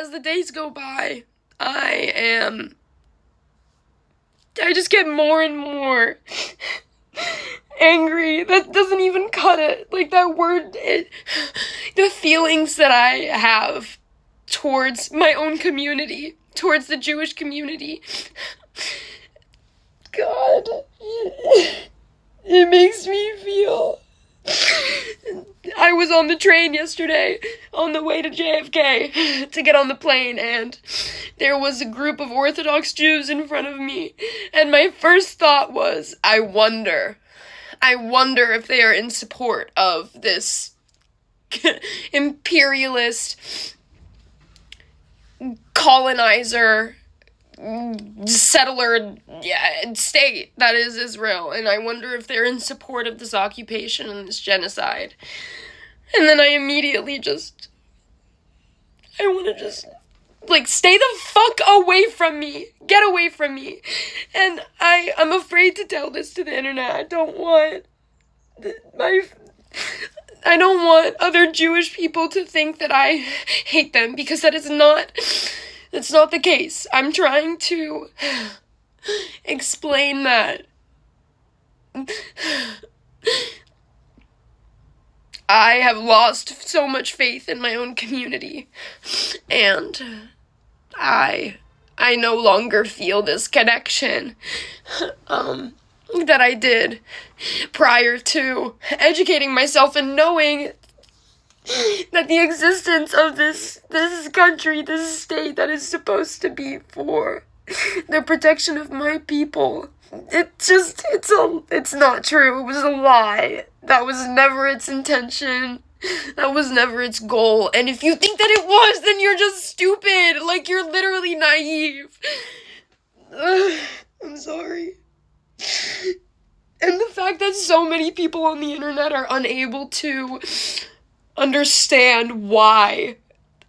as the days go by, I just get more and more angry. That doesn't even cut it. Like, that word, the feelings that I have towards my own community, towards the Jewish community. God, it makes me feel. I was on the train yesterday on the way to JFK to get on the plane, and there was a group of Orthodox Jews in front of me, and my first thought was, I wonder if they are in support of this imperialist, colonizer, settler state that is Israel, and I wonder if they're in support of this occupation and this genocide. And then I immediately I want to stay the fuck away from me. Get away from me. And I'm afraid to tell this to the internet. I don't want other Jewish people to think that I hate them, because that's not the case. I'm trying to explain that I have lost so much faith in my own community, and I no longer feel this connection that I did prior to educating myself and knowing that the existence of this country, this state that is supposed to be for the protection of my people, it's not true. It was a lie. That was never its intention. That was never its goal. And if you think that it was, then you're just stupid. Like, you're literally naive. I'm sorry. And the fact that so many people on the internet are unable to understand why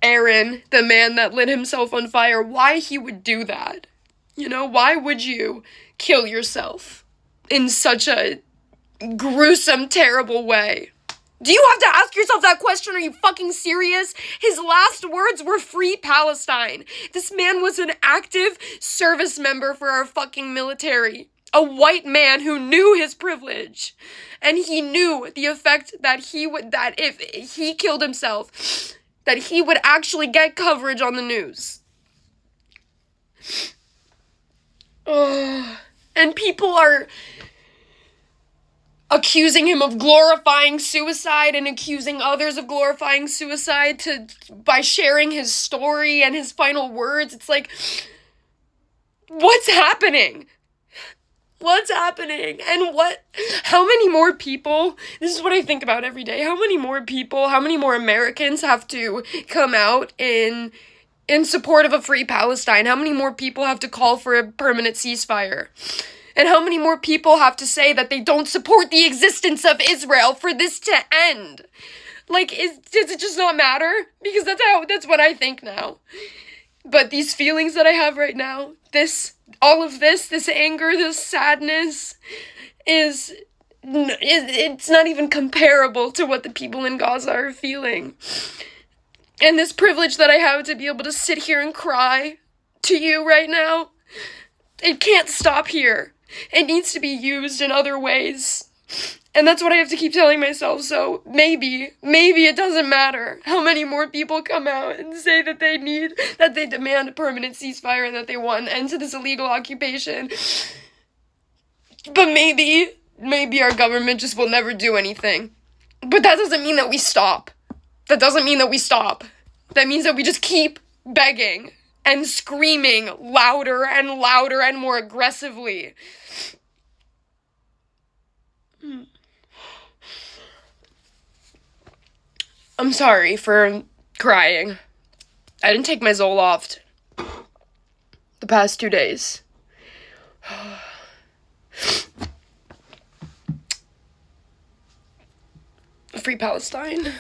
Aaron, the man that lit himself on fire, why he would do that. You know, why would you kill yourself in such a gruesome, terrible way? Do you have to ask yourself that question? Are you fucking serious? His last words were "Free Palestine." This man was an active service member for our fucking military. A white man who knew his privilege. And he knew the effect that if he killed himself, that he would actually get coverage on the news. And people are accusing him of glorifying suicide and accusing others of glorifying suicide by sharing his story and his final words. It's like, what's happening? What's happening? And how many more people, this is what I think about every day, how many more Americans have to come out in support of a free Palestine? How many more people have to call for a permanent ceasefire? And how many more people have to say that they don't support the existence of Israel for this to end? Like, does it just not matter? Because that's what I think now. But these feelings that I have right now, all of this anger, this sadness, it's not even comparable to what the people in Gaza are feeling. And this privilege that I have to be able to sit here and cry to you right now, it can't stop here. It needs to be used in other ways. And that's what I have to keep telling myself. So maybe it doesn't matter how many more people come out and say that they demand a permanent ceasefire and that they want an end to this illegal occupation. But maybe our government just will never do anything. But that doesn't mean that we stop. That means that we just keep begging and screaming louder and louder and more aggressively. I'm sorry for crying. I didn't take my Zoloft the past 2 days. Free Palestine.